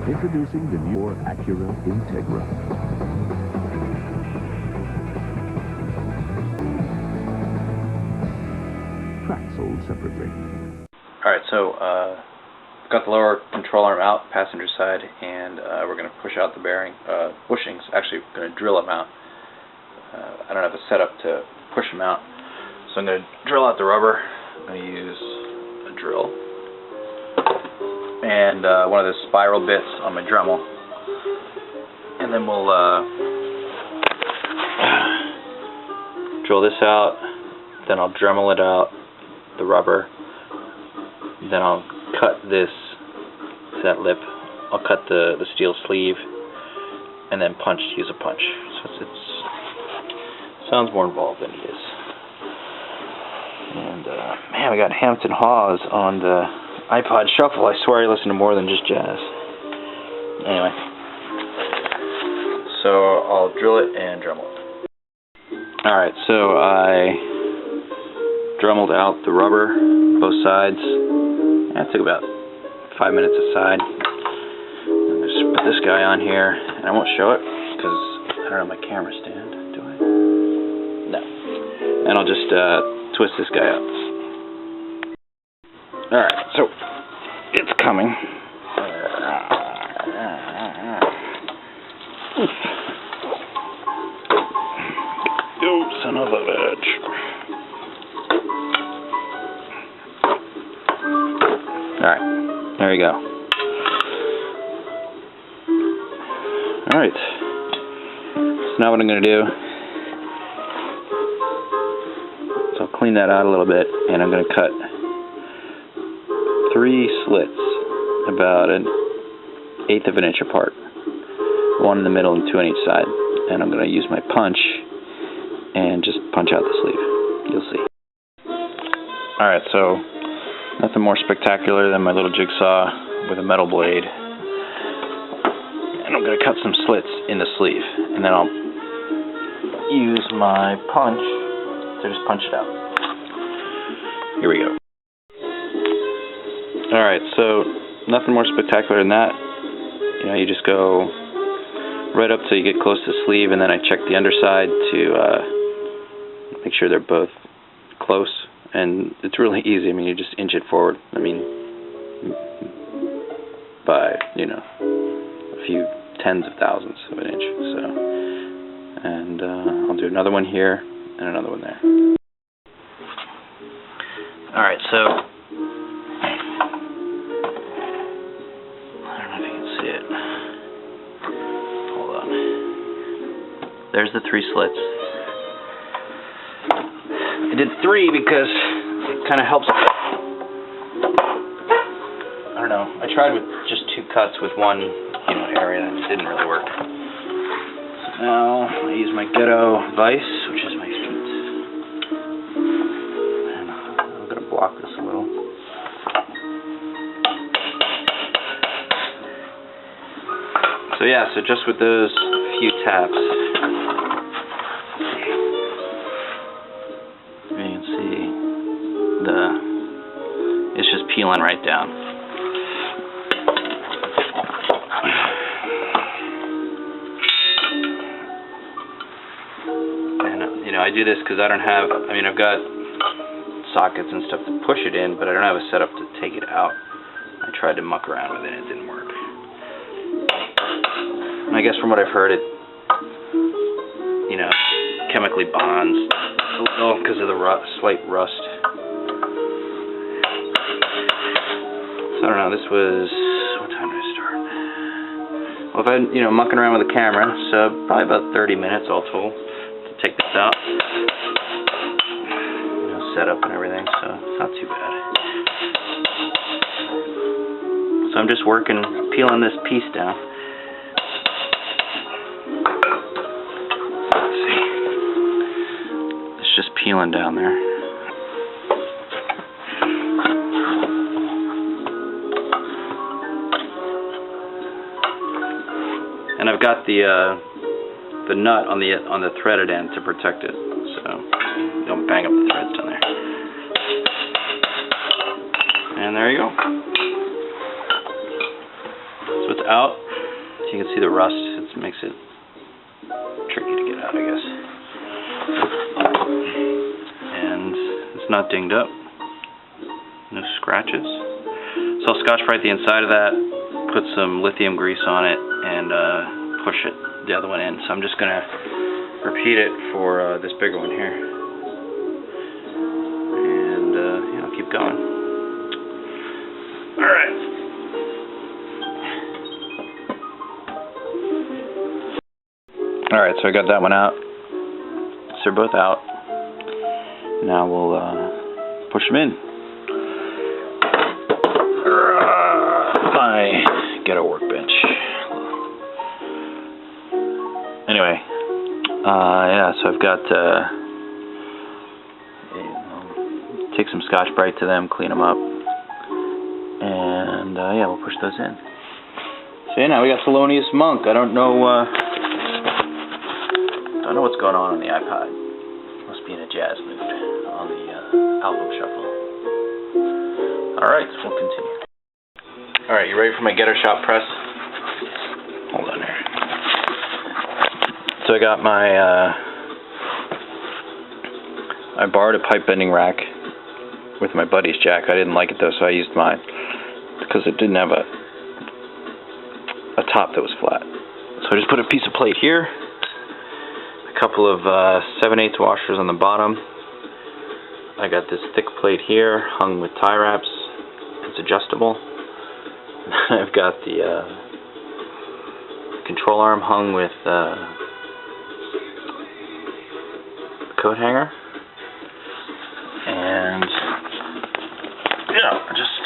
Introducing the new Acura Integra. Tracks sold separately. Alright, so got the lower control arm out, passenger side, and we're going to push out the bearing bushings. Actually, we're going to drill them out. I don't have a setup to push them out, so I'm going to drill out the rubber. I'm going to use a drill and one of those spiral bits on my Dremel, and then we'll drill this out. Then I'll Dremel it out, the rubber. Then I'll cut this, that lip. I'll cut the steel sleeve, and then use a punch. So it's sounds more involved than it is. And man, we got Hampton Hawes on the iPod Shuffle. I swear I listen to more than just jazz. Anyway, so I'll drill it and Dremel it. Alright, so I Dremeled out the rubber, both sides. That took about 5 minutes aside. I'm going to put this guy on here, and I won't show it because I don't have my camera stand, do I? No. And I'll just twist this guy up. Alright, so it's coming. Oh, son of a bitch. Alright, there you go. Alright, so now what I'm going to do is I'll clean that out a little bit, and I'm going to cut 3 slits about 1/8 of an inch apart. 1 in the middle and 2 on each side. And I'm going to use my punch and just punch out the sleeve. You'll see. Alright, so nothing more spectacular than my little jigsaw with a metal blade. And I'm going to cut some slits in the sleeve. And then I'll use my punch to just punch it out. Here we go. Alright, so nothing more spectacular than that. You know, you just go right up till you get close to the sleeve, and then I check the underside to make sure they're both close. And it's really easy. I mean, you just inch it forward. I mean, by, you know, a few tens of thousandths of an inch. So, and I'll do another one here and another one there. Alright, so I don't know if you can see it. Hold on. There's the 3 slits. I did 3 because it kind of helps. I don't know. I tried with just 2 cuts with one, area, and it didn't really work. So now I use my ghetto vise, which is my feet, and I'm going to block this a little. So yeah, so just with those few taps, it's just peeling right down. And I do this because I don't have, I've got sockets and stuff to push it in, but I don't have a setup to take it out. I tried to muck around with it and it didn't work. And I guess from what I've heard, it chemically bonds a little because of the slight rust. I don't know, this was, what time did I start? Well, if I'm, mucking around with the camera, so probably about 30 minutes all told to take this out. Set up and everything, so it's not too bad. So I'm just peeling this piece down. Let's see. It's just peeling down there. And I've got the nut on the threaded end to protect it, so you don't bang up the threads down there. And there you go. So it's out. So you can see the rust. It makes it tricky to get out, I guess. And it's not dinged up. No scratches. So I'll Scotch-Brite the inside of that, put some lithium grease on it, and push it the other one in. So I'm just going to repeat it for this bigger one here. And yeah, I'll keep going. Alright. Alright, so I got that one out. So they're both out. Now we'll push them in. My ghetto workbench. Anyway, yeah, so I've got take some Scotch-Brite to them, clean them up, and yeah, we'll push those in. So yeah, now we got Thelonious Monk. I don't know what's going on the iPod. Must be in a jazz mood on the album shuffle. All right, so we'll continue. All right, you ready for my Ghetto Shop press? Hold on here. So I got my, I borrowed a pipe bending rack with my buddy's jack. I didn't like it though, so I used mine because it didn't have a top that was flat. So I just put a piece of plate here, a couple of 7/8 washers on the bottom. I got this thick plate here hung with tie wraps. It's adjustable. I've got the control arm hung with coat hanger, and yeah, just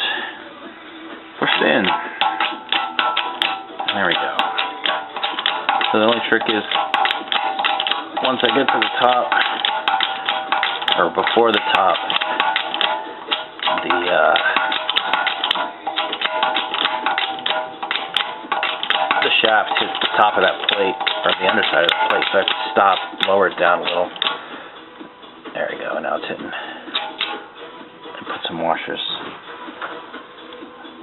push it in. There we go. So the only trick is once I get to the top, or before the top, the shaft hits the top of that plate, or the underside of the plate, so I have to stop, lower it down a little. There we go, now it's hitting. And put some washers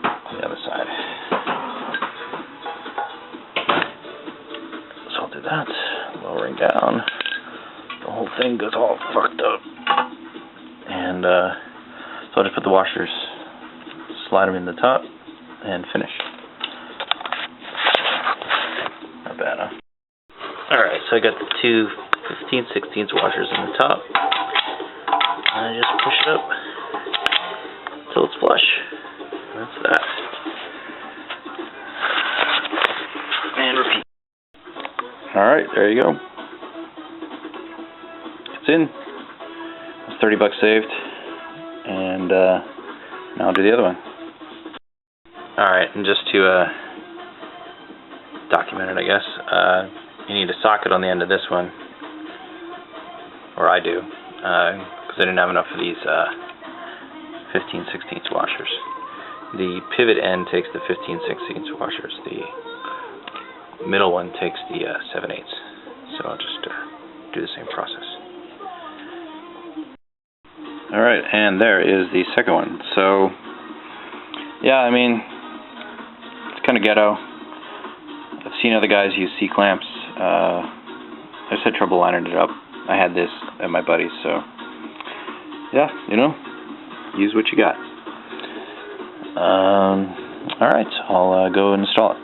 on the other side. So I'll do that, lowering down. The whole thing goes all fucked up. And so I'll just put the washers, slide them in the top, and finish. Not bad, huh? Alright, so I got the two 15/16 washers in the top. And I just push it up until it's flush. That's that. And repeat. Alright, there you go. It's in. That's $30 saved. And now I'll do the other one. Alright, and just to document it, I guess, you need a socket on the end of this one, or I do, because I didn't have enough of these 15/16 washers. The pivot end takes the 15/16 washers. The middle one takes the 7/8. So I'll just do the same process. Alright, and there is the second one. So, yeah, I mean, it's kind of ghetto. I've seen other guys use C-clamps. I just had trouble lining it up. I had this at my buddy's, so yeah, you know, use what you got. Alright, I'll go and install it.